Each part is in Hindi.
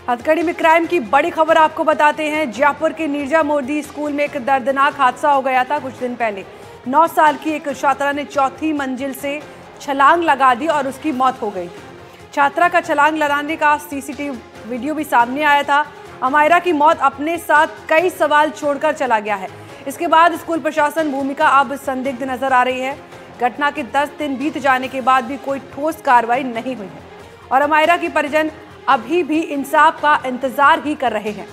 हथकड़ी में क्राइम की बड़ी खबर आपको बताते हैं। जयपुर के नीरजा मोदी स्कूल में एक दर्दनाक हादसा हो गया था कुछ दिन पहले। 9 साल की एक छात्रा ने चौथी मंजिल से छलांग लगा दी और उसकी मौत हो गई। छात्रा का छलांग लगाने का सीसीटीवी वीडियो भी सामने आया था। अमायरा की मौत अपने साथ कई सवाल छोड़कर चला गया है। इसके बाद स्कूल प्रशासन भूमिका अब संदिग्ध नजर आ रही है। घटना के 10 दिन बीत जाने के बाद भी कोई ठोस कार्रवाई नहीं हुई है और अमायरा की परिजन अभी भी इंसाफ का इंतजार ही कर रहे हैं।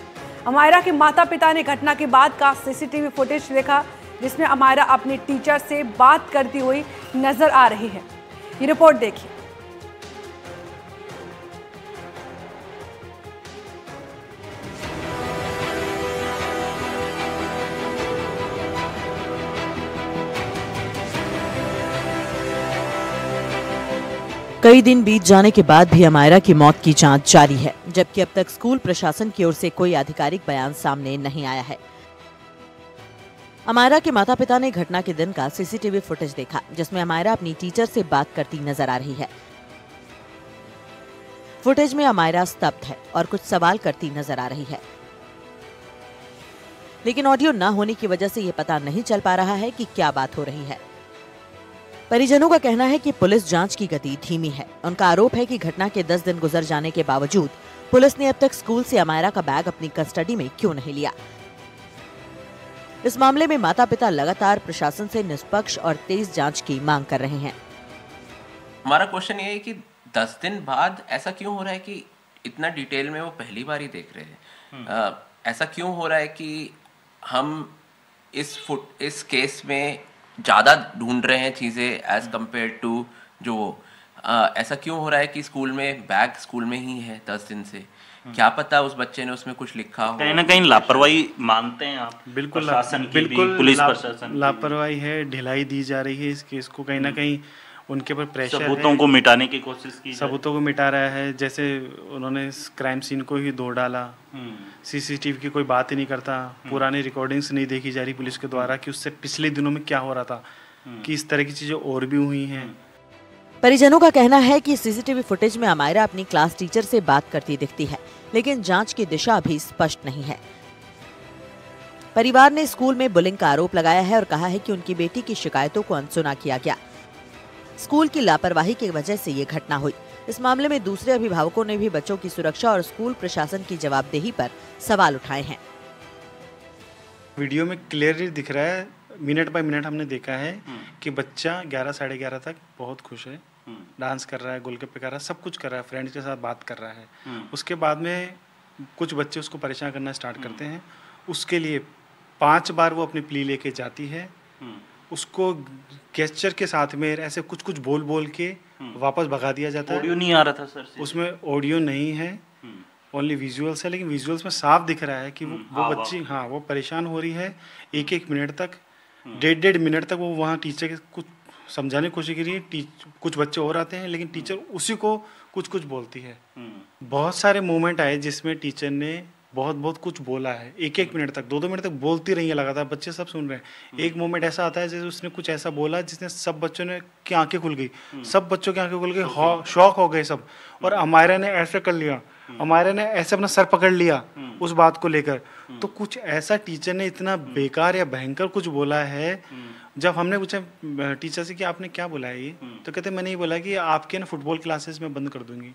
अमायरा के माता पिता ने घटना के बाद का सीसीटीवी फुटेज देखा, जिसमें अमायरा अपने टीचर से बात करती हुई नजर आ रही है। ये रिपोर्ट देखिए। कई दिन बीत जाने के बाद भी अमायरा की मौत की जांच जारी है, जबकि अब तक स्कूल प्रशासन की ओर से कोई आधिकारिक बयान सामने नहीं आया है। अमायरा के माता पिता ने घटना के दिन का सीसीटीवी फुटेज देखा, जिसमें अमायरा अपनी टीचर से बात करती नजर आ रही है। फुटेज में अमायरा स्तब्ध है और कुछ सवाल करती नजर आ रही है, लेकिन ऑडियो न होने की वजह से यह पता नहीं चल पा रहा है कि क्या बात हो रही है। परिजनों का कहना है कि पुलिस जांच की गति धीमी है। उनका आरोप है कि घटना के 10 दिन गुजर जाने के बावजूद पुलिस ने अब तक स्कूल से अमायरा का बैग अपनी कस्टडी में क्यों नहीं लिया। इस मामले में माता पिता लगातार प्रशासन से निष्पक्ष और तेज जांच की मांग कर रहे हैं। हमारा क्वेश्चन ये है कि 10 दिन बाद ऐसा क्यों हो रहा है कि इतना डिटेल में वो पहली बार ही देख रहे हैं। ऐसा क्यों हो रहा है कि हम इस केस में ज़्यादा ढूंढ रहे हैं चीज़ें एज कम्पेयर टू जो ऐसा क्यों हो रहा है कि स्कूल में बैग स्कूल में ही है 10 दिन से। क्या पता उस बच्चे ने उसमें कुछ लिखा हो। कहीं ना कहीं लापरवाही मानते हैं आप? बिल्कुल प्रशासन की बिल्कुल पुलिस प्रशासन लापरवाही है, ढिलाई दी जा रही है इस केस को। कहीं ना कहीं उनके ऊपर प्रेशर है, सबूतों को मिटाने की कोशिश की, सबूतों को मिटा रहा है। जैसे उन्होंने क्राइम सीन को ही तोड़ डाला, सीसीटीवी की कोई बात ही नहीं करता, पुरानी रिकॉर्डिंग्स नहीं देखी जा रही पुलिस के द्वारा कि उससे पिछले दिनों में क्या हो रहा था, कि इस तरह की चीजें और भी हुई हैं। परिजनों का कहना है कि सीसीटीवी फुटेज में अमायरा अपनी क्लास टीचर से बात करती दिखती है, लेकिन जांच की दिशा अभी स्पष्ट नहीं है। परिवार ने स्कूल में बुलिंग का आरोप लगाया है और कहा है कि उनकी बेटी की शिकायतों को अनसुना किया गया। स्कूल की लापरवाही की वजह से ये घटना हुई। इस मामले में दूसरे अभिभावकों ने भी बच्चों की सुरक्षा और स्कूल प्रशासन की जवाबदेही पर सवाल उठाए हैं। वीडियो में क्लियरली दिख रहा है, मिनट बाय मिनट हमने देखा है कि बच्चा 11 साढ़े 11 तक बहुत खुश है, डांस कर रहा है, गोलगप्पे कर रहा है, सब कुछ कर रहा है, फ्रेंड्स के साथ बात कर रहा है। उसके बाद में कुछ बच्चे उसको परेशान करना स्टार्ट करते हैं। उसके लिए 5 बार वो अपनी प्ली लेके जाती है, उसको गेस्चर के साथ में ऐसे कुछ कुछ बोल बोल के वापस भगा दिया जाता है। ऑडियो नहीं आ रहा था सर से? उसमें ऑडियो नहीं है, ओनली विजुअल्स है, लेकिन विजुअल्स में साफ दिख रहा है कि वो बच्ची वो परेशान हो रही है। एक मिनट तक, 1.5 मिनट तक वो वहाँ टीचर के कुछ समझाने की कोशिश करी। कुछ बच्चे और आते हैं, लेकिन टीचर उसी को कुछ कुछ बोलती है। बहुत सारे मोमेंट आए जिसमें टीचर ने बहुत कुछ बोला है। 1 मिनट तक, 2 मिनट तक बोलती रही है लगातार, बच्चे सब सुन रहे हैं। एक मोमेंट ऐसा आता है जैसे उसने कुछ ऐसा बोला जिसने सब बच्चों ने की आंखें खुल गई, सब बच्चों की आंखें खुल गई, शॉक हो गए सब। और अमायरा ने ऐसे कर लिया, अमायरा ने ऐसे अपना सर पकड़ लिया उस बात को लेकर। तो कुछ ऐसा टीचर ने इतना बेकार या भयंकर कुछ बोला है। जब हमने पूछा टीचर से कि आपने क्या बोला है ये, तो कहते मैंने ये बोला कि आपके ना फुटबॉल क्लासेस में बंद कर दूंगी।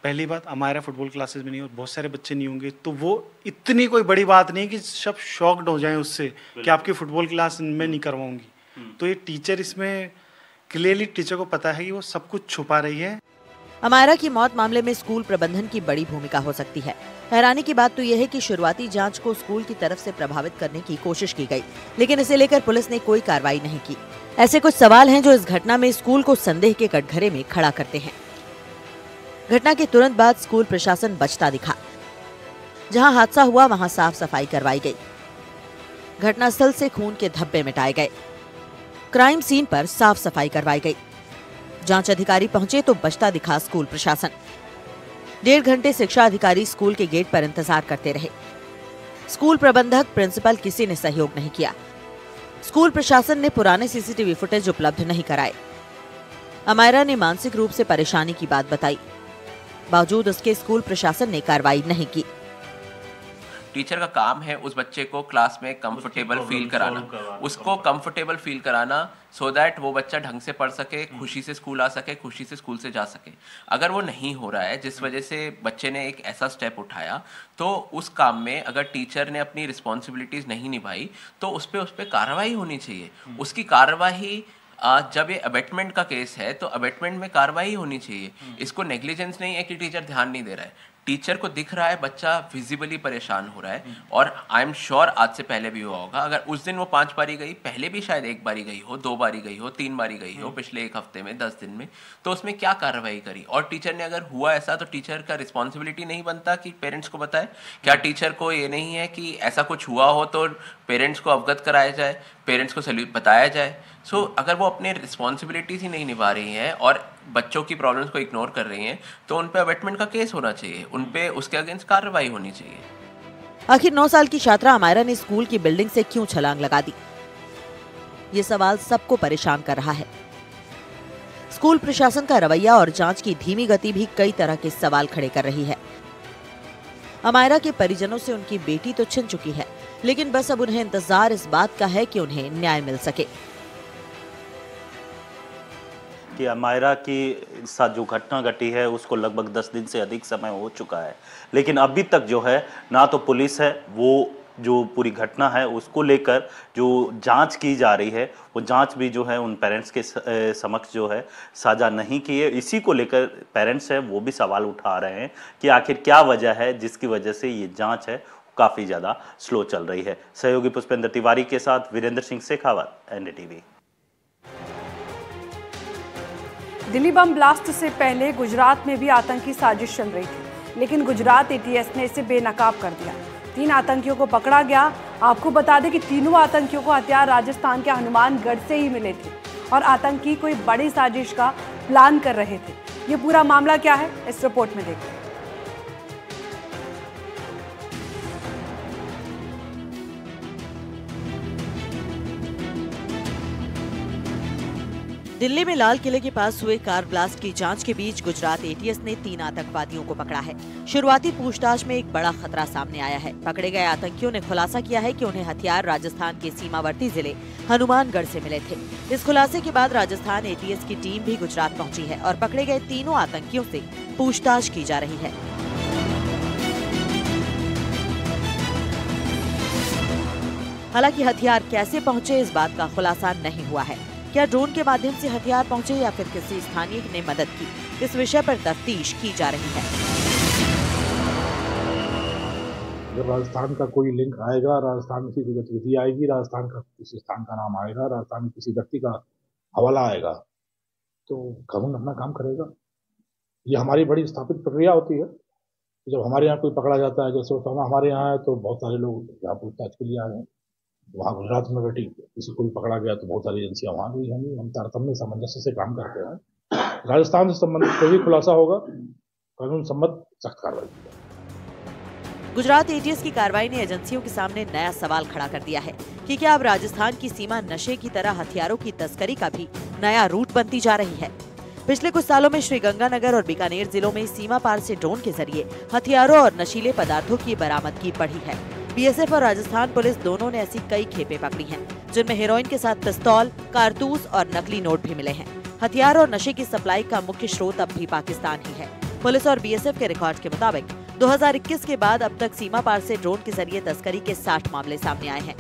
पहली बात, हमारा फुटबॉल क्लासेस में नहीं और बहुत सारे बच्चे नहीं होंगे, तो वो इतनी कोई बड़ी बात नहीं कि सब शॉक्ड हो जाएं उससे कि आपकी फुटबॉल क्लास में नहीं करवाऊंगी। तो ये टीचर, इसमें क्लियरली टीचर को पता है कि वो सब कुछ छुपा रही है। अमायरा की मौत मामले में स्कूल प्रबंधन की बड़ी भूमिका हो सकती है। हैरानी की बात तो यह है कि शुरुआती जांच को स्कूल की तरफ से प्रभावित करने की कोशिश की गई, लेकिन इसे लेकर पुलिस ने कोई कार्रवाई नहीं की। ऐसे कुछ सवाल हैं जो इस घटना में स्कूल को संदेह के कटघरे में खड़ा करते हैं। घटना के तुरंत बाद स्कूल प्रशासन बचता दिखा। जहां हादसा हुआ वहां साफ सफाई करवाई गई। घटनास्थल से खून के धब्बे मिटाए गए। क्राइम सीन पर साफ सफाई करवाई गई। जांच अधिकारी पहुंचे तो बचता दिखा स्कूल प्रशासन। 1.5 घंटे शिक्षा अधिकारी स्कूल के गेट पर इंतजार करते रहे। स्कूल प्रबंधक, प्रिंसिपल किसी ने सहयोग नहीं किया। स्कूल प्रशासन ने पुराने सीसीटीवी फुटेज उपलब्ध नहीं कराए। अमायरा ने मानसिक रूप से परेशानी की बात बताई। बावजूद उसके स्कूल प्रशासन ने कार्रवाई नहीं की। टीचर का काम है उस बच्चे को क्लास में कंफर्टेबल फील कराना, उसको कंफर्टेबल फील कराना, सो दैट वो बच्चा ढंग से पढ़ सके, खुशी से स्कूल आ सके, खुशी से स्कूल से जा सके। अगर वो नहीं हो रहा है, जिस वजह से बच्चे ने एक ऐसा स्टेप उठाया, तो उस काम में अगर टीचर ने अपनी रिस्पॉन्सिबिलिटीज नहीं निभाई तो उस पर कार्रवाई होनी चाहिए। उसकी कार्रवाई जब ये अबेटमेंट का केस है तो अबेटमेंट में कार्रवाई होनी चाहिए। इसको नेग्लिजेंस नहीं है कि टीचर ध्यान नहीं दे रहा है, टीचर को दिख रहा है बच्चा विजिबली परेशान हो रहा है। और आई एम श्योर आज से पहले भी हुआ होगा, अगर उस दिन वो 5 बारी गई, पहले भी शायद 1 बारी गई हो, 2 बारी गई हो, 3 बारी गई हो पिछले 1 हफ्ते में, 10 दिन में, तो उसमें क्या कार्रवाई करी? और टीचर ने अगर हुआ ऐसा तो टीचर का रिस्पॉन्सिबिलिटी नहीं बनता कि पेरेंट्स को बताए? क्या टीचर को ये नहीं है कि ऐसा कुछ हुआ हो तो पेरेंट्स को अवगत कराया जाए, पेरेंट्स को बताया जाए? सो अगर वो अपने रिस्पॉन्सिबिलिटीज ही नहीं निभा रही हैं और बच्चों की प्रॉब्लम्स को इग्नोर कर रही हैं, तो उन पे अबेटमेंट का केस होना चाहिए, उन पे उसके अगेंस्ट कार्रवाई होनी चाहिए। आखिर 9 साल की छात्रा अमायरा ने स्कूल की बिल्डिंग से क्यों छलांग लगा दी? ये सवाल सबको परेशान कर रहा है। स्कूल प्रशासन का रवैया और जांच की धीमी गति भी कई तरह के सवाल खड़े कर रही है। अमायरा के परिजनों से उनकी बेटी तो छिन चुकी है, लेकिन बस अब उन्हें इंतजार इस बात का है कि उन्हें न्याय मिल सके। कि अमायरा के साथ जो घटना घटी है उसको लगभग 10 दिन से अधिक समय हो चुका है, लेकिन अभी तक जो है ना तो पुलिस है, वो जो पूरी घटना है उसको लेकर जो जांच की जा रही है, वो जांच भी जो है उन पेरेंट्स के समक्ष जो है साझा नहीं की है। इसी को लेकर पेरेंट्स है वो भी सवाल उठा रहे हैं कि आखिर क्या वजह है जिसकी वजह से ये जांच है काफ़ी ज़्यादा स्लो चल रही है। सहयोगी पुष्पेंद्र तिवारी के साथ Virendra Singh Shekhawat, NDTV। Delhi bomb blast से पहले गुजरात में भी आतंकी साजिश चल रही थी, लेकिन गुजरात ATS ने इसे बेनकाब कर दिया। 3 आतंकियों को पकड़ा गया। आपको बता दें कि तीनों आतंकियों को हथियार राजस्थान के हनुमानगढ़ से ही मिले थे और आतंकी कोई बड़ी साजिश का प्लान कर रहे थे। ये पूरा मामला क्या है, इस रिपोर्ट में देखते हैं। दिल्ली में लाल किले के पास हुए कार ब्लास्ट की जांच के बीच गुजरात ATS ने 3 आतंकवादियों को पकड़ा है। शुरुआती पूछताछ में एक बड़ा खतरा सामने आया है। पकड़े गए आतंकियों ने खुलासा किया है कि उन्हें हथियार राजस्थान के सीमावर्ती जिले हनुमानगढ़ से मिले थे। इस खुलासे के बाद राजस्थान ATS की टीम भी गुजरात पहुंची है और पकड़े गए तीनों आतंकियों से पूछताछ की जा रही है। हालांकि हथियार कैसे पहुंचे इस बात का खुलासा नहीं हुआ है। क्या ड्रोन के माध्यम से हथियार पहुंचे या फिर किसी स्थानीय ने मदद की, इस विषय पर तफ्तीश की जा रही है। जब राजस्थान का कोई लिंक आएगा, राजस्थान की कोई गतिविधि आएगी, राजस्थान का किसी स्थान का नाम आएगा, राजस्थान में किसी व्यक्ति का हवाला आएगा, तो कानून अपना काम करेगा। ये हमारी बड़ी स्थापित प्रक्रिया होती है। जब हमारे यहाँ कोई पकड़ा जाता है, जैसे हमारे यहाँ है, तो बहुत सारे लोग यहाँ पूछताछ के लिए आए हैं। वहाँ गुजरात में बेटी किसी को भी पकड़ा गया तो बहुत सारी एजेंसियां वहाँ गई होंगी। हम तारतम्य सामंजस्य से काम करते हैं। राजस्थान से संबंधित कोई भी खुलासा होगा, कानून सम्मत सख्त कार्रवाई की जाएगी। गुजरात ATS की कार्रवाई ने एजेंसियों के सामने नया सवाल खड़ा कर दिया है कि क्या अब राजस्थान की सीमा नशे की तरह हथियारों की तस्करी का भी नया रूट बनती जा रही है। पिछले कुछ सालों में श्रीगंगानगर और बीकानेर जिलों में सीमा पार से ड्रोन के जरिए हथियारों और नशीले पदार्थों की बरामदगी बढ़ी है। BSF और राजस्थान पुलिस दोनों ने ऐसी कई खेपें पकड़ी हैं, जिनमें हेरोइन के साथ पिस्तौल, कारतूस और नकली नोट भी मिले हैं। हथियार और नशे की सप्लाई का मुख्य स्रोत अब भी पाकिस्तान ही है। पुलिस और BSF के रिकॉर्ड के मुताबिक 2021 के बाद अब तक सीमा पार से ड्रोन के जरिए तस्करी के 60 मामले सामने आए हैं।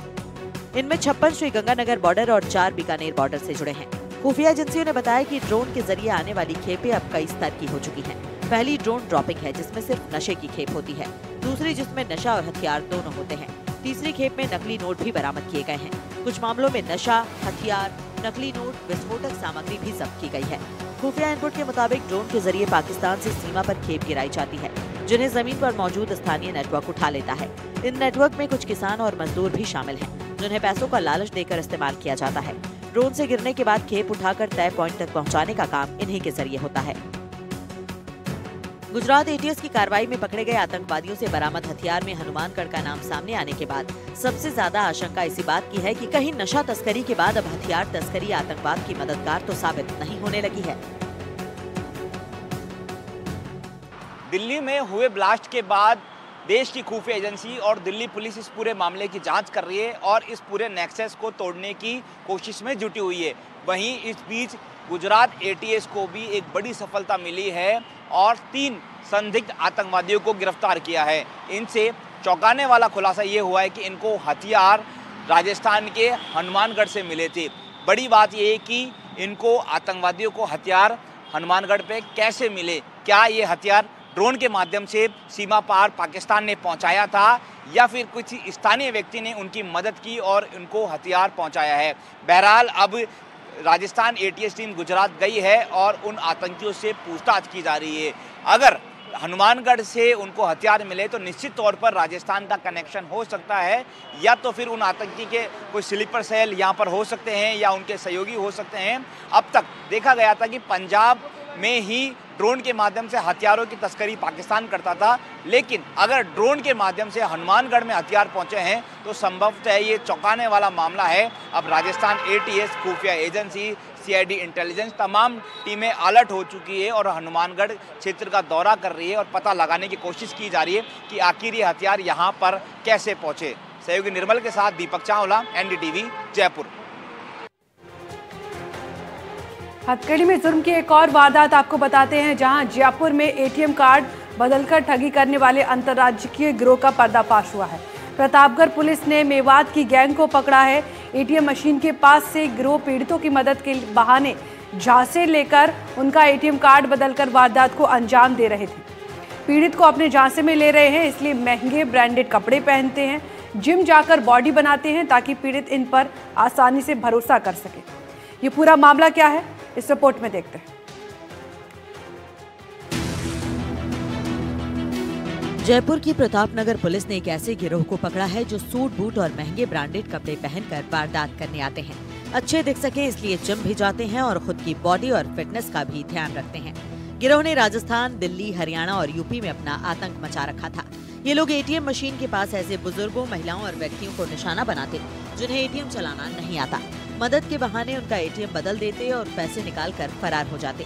इनमें 56 श्रीगंगानगर बॉर्डर और 4 बीकानेर बॉर्डर से जुड़े हैं। खुफिया एजेंसियों ने बताया कि ड्रोन के जरिए आने वाली खेपें अब कई स्तर की हो चुकी हैं। पहली ड्रोन ड्रॉपिंग है, जिसमें सिर्फ नशे की खेप होती है। दूसरी जिसमें नशा और हथियार दोनों होते हैं। तीसरी खेप में नकली नोट भी बरामद किए गए हैं। कुछ मामलों में नशा, हथियार, नकली नोट, विस्फोटक सामग्री भी जब्त की गई है। खुफिया इनपुट के मुताबिक ड्रोन के जरिए पाकिस्तान से सीमा पर खेप गिराई जाती है, जिन्हें जमीन पर मौजूद स्थानीय नेटवर्क उठा लेता है। इन नेटवर्क में कुछ किसान और मजदूर भी शामिल हैं, जिन्हें पैसों का लालच देकर इस्तेमाल किया जाता है। ड्रोन से गिरने के बाद खेप उठाकर तय पॉइंट तक पहुंचाने का काम इन्हीं के जरिए होता है। गुजरात ATS की कार्रवाई में पकड़े गए आतंकवादियों से बरामद हथियार में हनुमानगढ़ का नाम सामने आने के बाद सबसे ज्यादा आशंका इसी बात की है कि कहीं नशा तस्करी के बाद अब हथियार तस्करी आतंकवाद की मददगार तो साबित नहीं होने लगी है। दिल्ली में हुए ब्लास्ट के बाद देश की खुफिया एजेंसी और दिल्ली पुलिस इस पूरे मामले की जांच कर रही है और इस पूरे नेक्सस को तोड़ने की कोशिश में जुटी हुई है। वहीं इस बीच गुजरात एटीएस को भी एक बड़ी सफलता मिली है और 3 संदिग्ध आतंकवादियों को गिरफ्तार किया है। इनसे चौंकाने वाला खुलासा ये हुआ है कि इनको हथियार राजस्थान के हनुमानगढ़ से मिले थे। बड़ी बात यह है कि इनको आतंकवादियों को हथियार हनुमानगढ़ पे कैसे मिले, क्या ये हथियार ड्रोन के माध्यम से सीमा पार पाकिस्तान ने पहुंचाया था या फिर कुछ स्थानीय व्यक्ति ने उनकी मदद की और उनको हथियार पहुंचाया है। बहरहाल अब राजस्थान एटीएस टीम गुजरात गई है और उन आतंकियों से पूछताछ की जा रही है। अगर हनुमानगढ़ से उनको हथियार मिले तो निश्चित तौर पर राजस्थान का कनेक्शन हो सकता है, या तो फिर उन आतंकी के कोई स्लीपर सेल यहाँ पर हो सकते हैं या उनके सहयोगी हो सकते हैं। अब तक देखा गया था कि पंजाब में ही ड्रोन के माध्यम से हथियारों की तस्करी पाकिस्तान करता था, लेकिन अगर ड्रोन के माध्यम से हनुमानगढ़ में हथियार पहुंचे हैं तो संभवतः ये चौंकाने वाला मामला है। अब राजस्थान एटीएस, खुफिया एजेंसी, सीआईडी इंटेलिजेंस तमाम टीमें अलर्ट हो चुकी है और हनुमानगढ़ क्षेत्र का दौरा कर रही है और पता लगाने की कोशिश की जा रही है कि आखिर ये हथियार यहाँ पर कैसे पहुँचे। सहयोगी निर्मल के साथ दीपक चावला, एनडीटीवी, जयपुर। हथकड़ी में जुर्म की एक और वारदात आपको बताते हैं, जहां जयपुर में एटीएम कार्ड बदलकर ठगी करने वाले अंतर्राज्यीय गिरोह का पर्दाफाश हुआ है। प्रतापगढ़ पुलिस ने मेवात की गैंग को पकड़ा है। एटीएम मशीन के पास से गिरोह पीड़ितों की मदद के बहाने झांसे लेकर उनका एटीएम कार्ड बदलकर वारदात को अंजाम दे रहे थे। पीड़ित को अपने झांसे में ले रहे हैं, इसलिए महंगे ब्रांडेड कपड़े पहनते हैं, जिम जाकर बॉडी बनाते हैं ताकि पीड़ित इन पर आसानी से भरोसा कर सके। ये पूरा मामला क्या है, इस रिपोर्ट में देखते हैं। जयपुर की प्रतापनगर पुलिस ने एक ऐसे गिरोह को पकड़ा है जो सूट बूट और महंगे ब्रांडेड कपड़े पहनकर वारदात करने आते हैं। अच्छे दिख सके इसलिए जिम भी जाते हैं और खुद की बॉडी और फिटनेस का भी ध्यान रखते हैं। गिरोह ने राजस्थान, दिल्ली, हरियाणा और यूपी में अपना आतंक मचा रखा था। ये लोग एटीएम मशीन के पास ऐसे बुजुर्गों, महिलाओं और व्यक्तियों को निशाना बनाते जिन्हें एटीएम चलाना नहीं आता। मदद के बहाने उनका एटीएम बदल देते और पैसे निकालकर फरार हो जाते।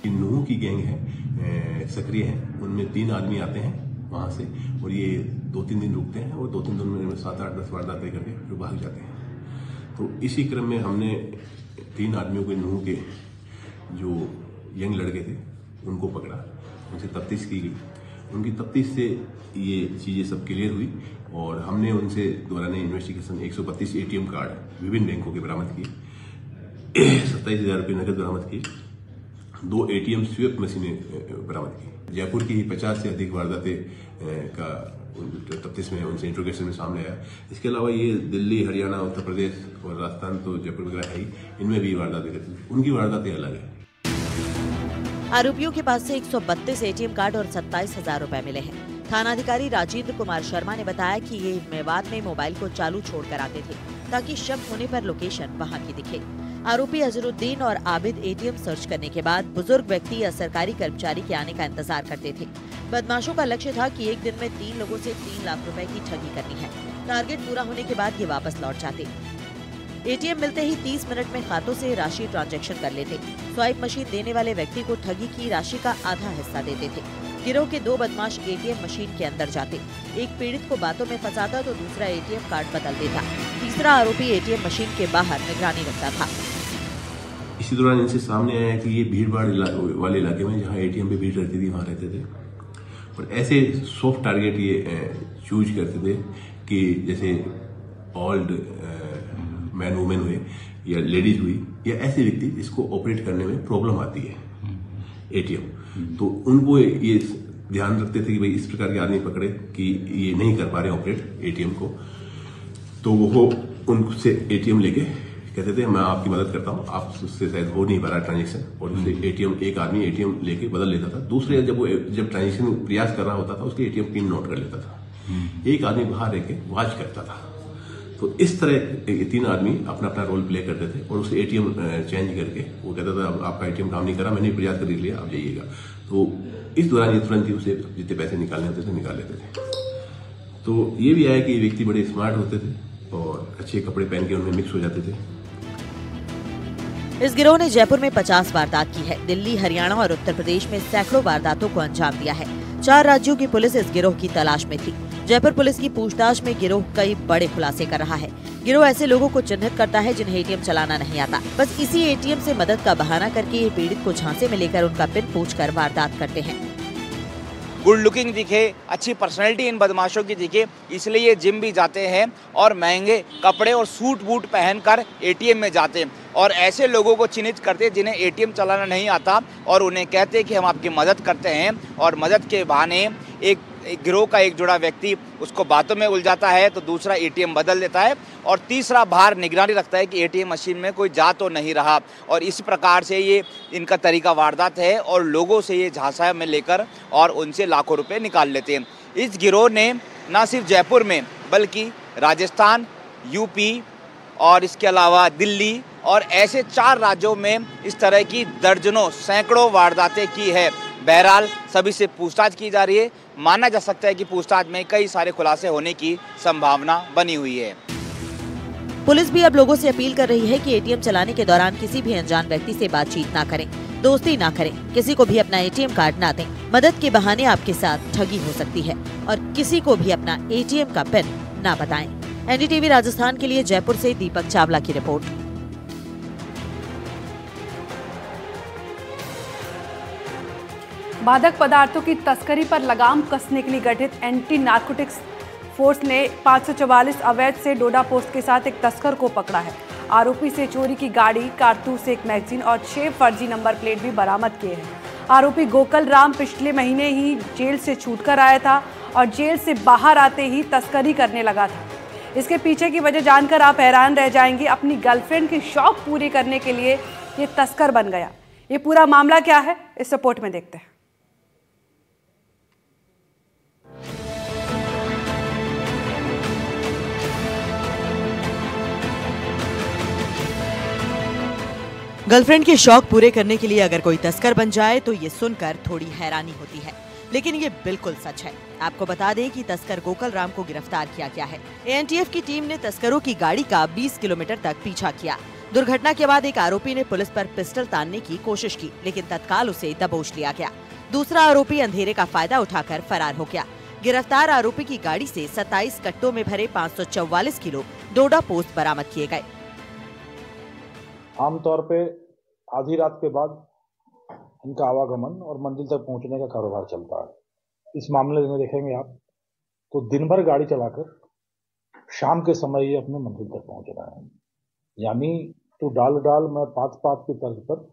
नूह की गैंग है, सक्रिय है, उनमें 3 आदमी आते हैं वहां से और ये 2-3 दिन रुकते हैं और 2-3 दिन में 7-8-10 वारदातें करके फिर भाग जाते हैं। तो इसी क्रम में हमने 3 आदमियों के नूह के जो यंग लड़के थे उनको पकड़ा, उनसे तफ्तीश की गई। उनकी तफ्तीश से ये चीजें सब क्लियर हुई और हमने उनसे दौरान इन्वेस्टिगेशन 132 एटीएम कार्ड विभिन्न बैंकों के बरामद किए, 27,000 रुपये नकद बरामद किए, 2 एटीएम स्वीप मशीनें बरामद की। जयपुर की 50 से अधिक वारदातें का तफ्तीश में उनसे इंट्रोगेशन में सामने आया। इसके अलावा ये दिल्ली, हरियाणा, उत्तर प्रदेश और राजस्थान तो जयपुर वगैरह है ही, इनमें भी वारदातें करती थी। उनकी वारदातें अलग है। आरोपियों के पास से 132 एटीएम कार्ड और 27,000 रुपए मिले हैं। थानाधिकारी राजेंद्र कुमार शर्मा ने बताया कि ये मेवात में मोबाइल को चालू छोड़कर आते थे ताकि शक होने पर लोकेशन वहां की दिखे। आरोपी अजरुद्दीन और आबिद एटीएम सर्च करने के बाद बुजुर्ग व्यक्ति या सरकारी कर्मचारी के आने का इंतजार करते थे। बदमाशों का लक्ष्य था कि एक दिन में 3 लोगों से 3 लाख रुपए की ठगी करनी है। टारगेट पूरा होने के बाद ये वापस लौट जाते। एटीएम मिलते ही 30 मिनट में खातों से राशि ट्रांजैक्शन कर लेते। स्वाइप मशीन देने वाले व्यक्ति को ठगी की राशि का आधा हिस्सा देते थे। गिरोह के 2 बदमाश एटीएम मशीन के अंदर जाते, एक पीड़ित को बातों में फंसाता तो दूसरा एटीएम कार्ड बदल देता। तीसरा आरोपी एटीएम मशीन के बाहर निगरानी रखता था। इसी दौरान इनसे सामने आया कि ये भीड़ भाड़ वाले इलाके में जहाँ एटीएम पे भीड़ रहती थी वहाँ रहते थे और ऐसे सॉफ्ट टारगेट ये चूज करते थे कि जैसे ओल्ड मैन वुमेन हुए या लेडीज हुई या ऐसे व्यक्ति जिसको ऑपरेट करने में प्रॉब्लम आती है एटीएम, तो उनको ये ध्यान रखते थे कि भाई इस प्रकार के आदमी पकड़े कि ये नहीं कर पा रहे ऑपरेट एटीएम को, तो वो उनसे एटीएम लेके कहते थे मैं आपकी मदद करता हूँ, आप उससे शायद हो नहीं पा रहा ट्रांजेक्शन, और उससे एटीएम एक आदमी एटीएम लेके बदल लेता था। दूसरे जब ट्रांजेक्शन प्रयास कर रहा होता था उसके एटीएम पिन नोट कर लेता था। एक आदमी बाहर रह के वॉच करता था। तो इस तरह 3 आदमी अपना अपना रोल प्ले करते थे और उसे एटीएम चेंज करके वो कहता था आपका एटीएम काम नहीं करा, मैंने प्रयास कर लिया, आप जाइएगा। तो इस दौरान ये तुरंत ही उसे जितने पैसे निकालने होते थे निकाल लेते थे। तो ये भी आया कि ये व्यक्ति बड़े स्मार्ट होते थे और अच्छे कपड़े पहन के उनमें मिक्स हो जाते थे। इस गिरोह ने जयपुर में 50 वारदात की है। दिल्ली, हरियाणा और उत्तर प्रदेश में सैकड़ों वारदातों को अंजाम दिया है। 4 राज्यों की पुलिस इस गिरोह की तलाश में थी। जयपुर पुलिस की पूछताछ में गिरोह कई बड़े खुलासे कर रहा है। गिरोह ऐसे लोगों को चिन्हित करता है जिन्हें एटीएम चलाना नहीं आता। बस इसी एटीएम से मदद का बहाना करके ये पीड़ित को झांसे में लेकर उनका पिन पूछकर वारदात करते हैं। गुड लुकिंग दिखे, अच्छी पर्सनैलिटी इन बदमाशों की दिखे, इसलिए ये जिम भी जाते हैं और महंगे कपड़े और सूट बूट पहनकर एटीएम में जाते हैं और ऐसे लोगों को चिन्हित करते हैं जिन्हें एटीएम चलाना नहीं आता और उन्हें कहते हैं कि हम आपकी मदद करते हैं और मदद के बहाने एक गिरोह का एक जुड़ा व्यक्ति उसको बातों में उलझाता है तो दूसरा एटीएम बदल देता है और तीसरा बाहर निगरानी रखता है कि एटीएम मशीन में कोई जा तो नहीं रहा। और इस प्रकार से ये इनका तरीका वारदात है और लोगों से ये झांसा में लेकर और उनसे लाखों रुपए निकाल लेते हैं। इस गिरोह ने न सिर्फ जयपुर में बल्कि राजस्थान, यूपी और इसके अलावा दिल्ली और ऐसे 4 राज्यों में इस तरह की दर्जनों सैकड़ों वारदातें की है। बहरहाल सभी से पूछताछ की जा रही है। माना जा सकता है कि पूछताछ में कई सारे खुलासे होने की संभावना बनी हुई है। पुलिस भी अब लोगों से अपील कर रही है कि एटीएम चलाने के दौरान किसी भी अनजान व्यक्ति से बातचीत ना करें, दोस्ती ना करें, किसी को भी अपना एटीएम कार्ड ना दें। मदद के बहाने आपके साथ ठगी हो सकती है और किसी को भी अपना एटीएम का पिन ना बताएं। एनडीटीवी राजस्थान के लिए जयपुर से दीपक चावला की रिपोर्ट। मादक पदार्थों की तस्करी पर लगाम कसने के लिए गठित एंटी नार्कोटिक्स फोर्स ने 544 अवैध से डोडा पोस्ट के साथ एक तस्कर को पकड़ा है। आरोपी से चोरी की गाड़ी, कारतूस, एक मैगजीन और 6 फर्जी नंबर प्लेट भी बरामद किए हैं। आरोपी गोकल राम पिछले महीने ही जेल से छूटकर आया था और जेल से बाहर आते ही तस्करी करने लगा था। इसके पीछे की वजह जानकर आप हैरान रह जाएंगे। अपनी गर्लफ्रेंड की शौक पूरी करने के लिए ये तस्कर बन गया। ये पूरा मामला क्या है, इस रिपोर्ट में देखते हैं। गर्लफ्रेंड के शौक पूरे करने के लिए अगर कोई तस्कर बन जाए तो ये सुनकर थोड़ी हैरानी होती है, लेकिन ये बिल्कुल सच है। आपको बता दें कि तस्कर गोकल राम को गिरफ्तार किया गया है। एएनटीएफ की टीम ने तस्करों की गाड़ी का 20 किलोमीटर तक पीछा किया। दुर्घटना के बाद एक आरोपी ने पुलिस पर पिस्टल तानने की कोशिश की, लेकिन तत्काल उसे दबोच लिया गया। दूसरा आरोपी अंधेरे का फायदा उठाकर फरार हो गया। गिरफ्तार आरोपी की गाड़ी से 27 कट्टों में भरे 544 किलो डोडा पोस्ट बरामद किए गए। आमतौर पे आधी रात के बाद इनका आवागमन और मंजिल तक पहुंचने का कारोबार चलता है। इस मामले में देखेंगे आप तो दिन भर गाड़ी चलाकर शाम के समय ये अपने मंजिल तक पहुंच रहा है। यानी तो डाल में पात की तर्ज पर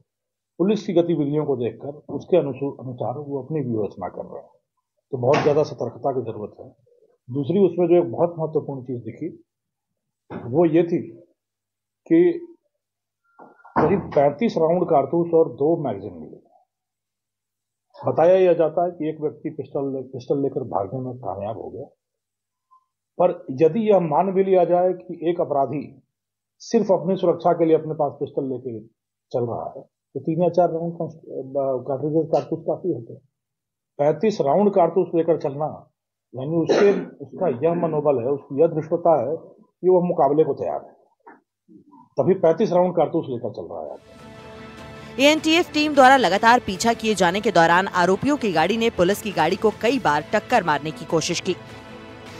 पुलिस की गतिविधियों को देखकर उसके अनुसार वो अपनी व्यूहरचना कर रहे हैं। तो बहुत ज्यादा सतर्कता की जरूरत है। दूसरी उसमें जो एक बहुत महत्वपूर्ण चीज दिखी वो ये थी कि करीब 35 राउंड कारतूस और 2 मैगजीन मिले। बताया यह जाता है कि एक व्यक्ति पिस्टल लेकर भागने में कामयाब हो गया, पर यदि यह मान भी लिया जाए कि एक अपराधी सिर्फ अपनी सुरक्षा के लिए अपने पास पिस्टल लेकर चल रहा है तो 3 या 4 राउंड कारतूस काफी होते हैं। 35 राउंड कारतूस लेकर चलना यानी उसका यह मनोबल है, उसकी यह दृढ़ता है कि वह मुकाबले को तैयार है, तभी 35 राउंड कारतूस लेकर चल रहा है। एएनटीएफ टीम द्वारा लगातार पीछा किए जाने के दौरान आरोपियों की गाड़ी ने पुलिस की गाड़ी को कई बार टक्कर मारने की कोशिश की।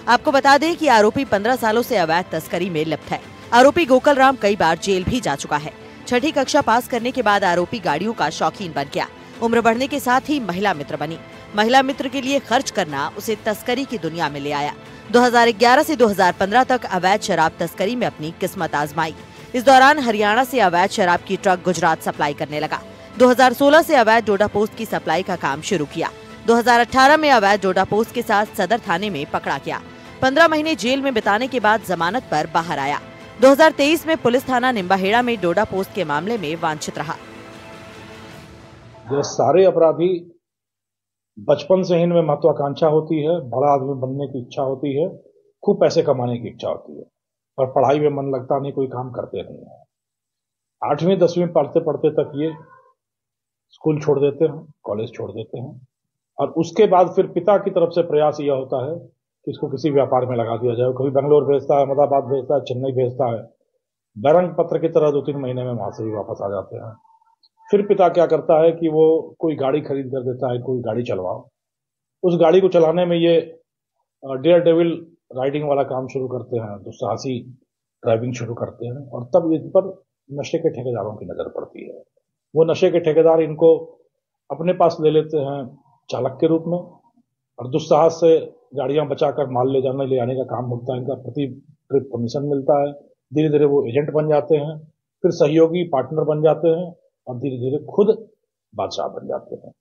आपको बता दें कि आरोपी 15 सालों से अवैध तस्करी में लिप्त है। आरोपी गोकल राम कई बार जेल भी जा चुका है। 6ठी कक्षा पास करने के बाद आरोपी गाड़ियों का शौकीन बन गया। उम्र बढ़ने के साथ ही महिला मित्र बनी। महिला मित्र के लिए खर्च करना उसे तस्करी की दुनिया में ले आया। 2011 से 2015 तक अवैध शराब तस्करी में अपनी किस्मत आजमाई। इस दौरान हरियाणा से अवैध शराब की ट्रक गुजरात सप्लाई करने लगा। 2016 से अवैध डोडा पोस्ट की सप्लाई का काम शुरू किया। 2018 में अवैध डोडा पोस्ट के साथ सदर थाने में पकड़ा गया। 15 महीने जेल में बिताने के बाद जमानत पर बाहर आया। 2023 में पुलिस थाना निम्बाहेड़ा में डोडा पोस्ट के मामले में वांछित रहा। ये सारे अपराधी बचपन से ही इनमें महत्वाकांक्षा होती है, बड़ा आदमी बनने की इच्छा होती है, खूब पैसे कमाने की इच्छा होती है, पर पढ़ाई में मन लगता नहीं, कोई काम करते नहीं है। 8वीं 10वीं पढ़ते पढ़ते तक ये स्कूल छोड़ देते हैं, कॉलेज छोड़ देते हैं और उसके बाद फिर पिता की तरफ से प्रयास यह होता है कि इसको किसी व्यापार में लगा दिया जाए। कभी बेंगलोर भेजता है, अहमदाबाद भेजता है, चेन्नई भेजता है। बैरंग पत्र की तरह 2-3 महीने में वहां से भी वापस आ जाते हैं। फिर पिता क्या करता है कि वो कोई गाड़ी खरीद कर देता है, कोई गाड़ी चलवाओ, उस गाड़ी को चलाने में ये डेयर डेविल राइडिंग वाला काम शुरू करते हैं, दुस्साहसी ड्राइविंग शुरू करते हैं, और तब इन पर नशे के ठेकेदारों की नजर पड़ती है। वो नशे के ठेकेदार इनको अपने पास ले लेते हैं चालक के रूप में, और दुस्साहस से गाड़ियां बचाकर माल ले आने का काम होता है इनका। प्रति ट्रिप कमीशन मिलता है। धीरे धीरे वो एजेंट बन जाते हैं, फिर सहयोगी पार्टनर बन जाते हैं, और धीरे धीरे खुद बादशाह बन जाते हैं।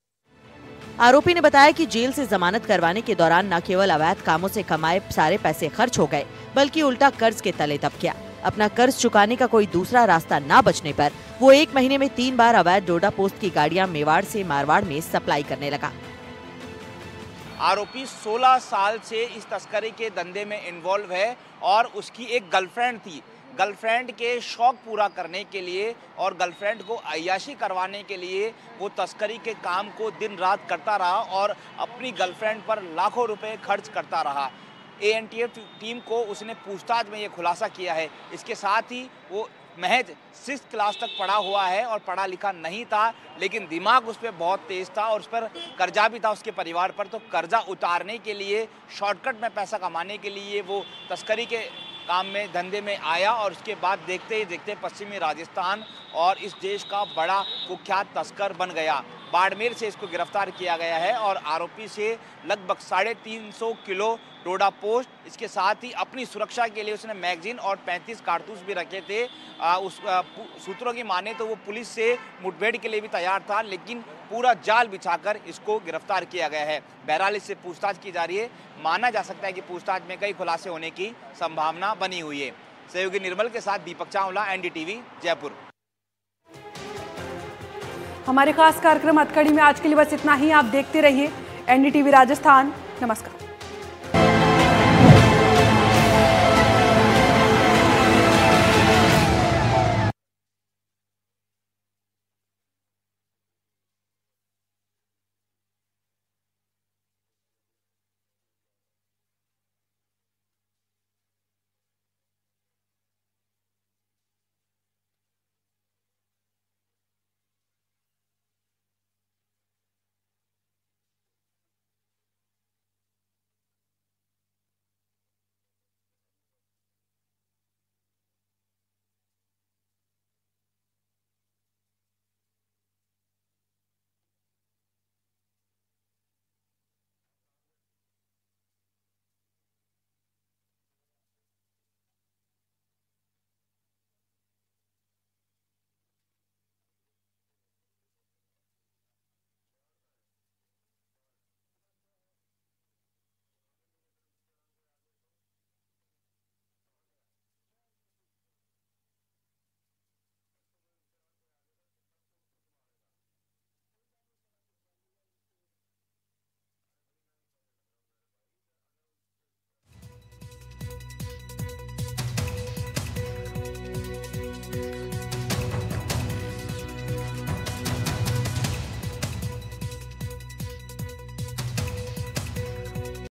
आरोपी ने बताया कि जेल से जमानत करवाने के दौरान न केवल अवैध कामों से कमाए सारे पैसे खर्च हो गए, बल्कि उल्टा कर्ज के तले दब गया। अपना कर्ज चुकाने का कोई दूसरा रास्ता न बचने पर वो 1 महीने में 3 बार अवैध डोडा पोस्ट की गाड़ियां मेवाड़ से मारवाड़ में सप्लाई करने लगा। आरोपी 16 साल से इस तस्करी के धंधे में इन्वॉल्व है और उसकी एक गर्लफ्रेंड थी। गर्लफ्रेंड के शौक पूरा करने के लिए और गर्लफ्रेंड को अय्याशी करवाने के लिए वो तस्करी के काम को दिन रात करता रहा और अपनी गर्लफ्रेंड पर लाखों रुपए खर्च करता रहा। एएनटीएफ टीम को उसने पूछताछ में ये खुलासा किया है। इसके साथ ही वो महज 6th क्लास तक पढ़ा हुआ है और पढ़ा लिखा नहीं था, लेकिन दिमाग उस पर बहुत तेज था और उस पर कर्जा भी था उसके परिवार पर। तो कर्जा उतारने के लिए, शॉर्टकट में पैसा कमाने के लिए वो तस्करी के काम में, धंधे में आया और उसके बाद देखते ही देखते पश्चिमी राजस्थान और इस देश का बड़ा कुख्यात तस्कर बन गया। बाड़मेर से इसको गिरफ्तार किया गया है और आरोपी से लगभग 350 किलो डोडा पोस्ट, इसके साथ ही अपनी सुरक्षा के लिए उसने मैगजीन और 35 कारतूस भी रखे थे। सूत्रों की माने तो वो पुलिस से मुठभेड़ के लिए भी तैयार था, लेकिन पूरा जाल बिछाकर इसको गिरफ्तार किया गया है। बहरहाल इससे पूछताछ की जा रही है। माना जा सकता है कि पूछताछ में कई खुलासे होने की संभावना बनी हुई है। सहयोगी निर्मल के साथ दीपक चावला, एनडीटीवी, जयपुर। हमारे खास कार्यक्रम हथकड़ी में आज के लिए बस इतना ही। आप देखते रहिए एनडीटीवी राजस्थान। नमस्कार।